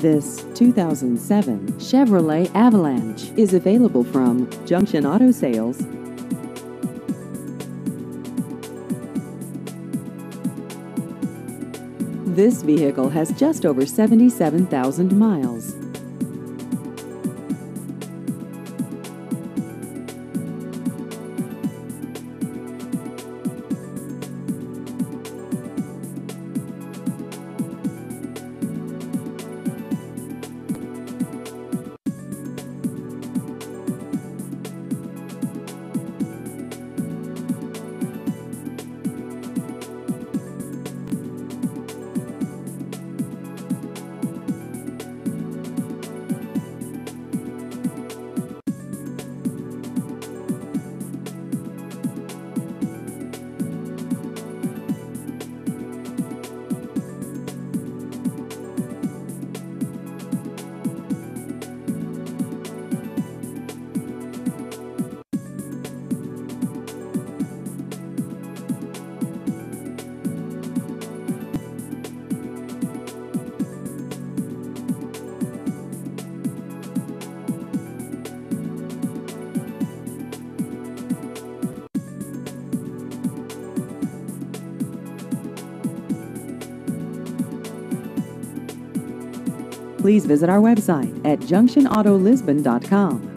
This 2007 Chevrolet Avalanche is available from Junction Auto Sales. This vehicle has just over 77,000 miles. Please visit our website at junctionautolisbon.com.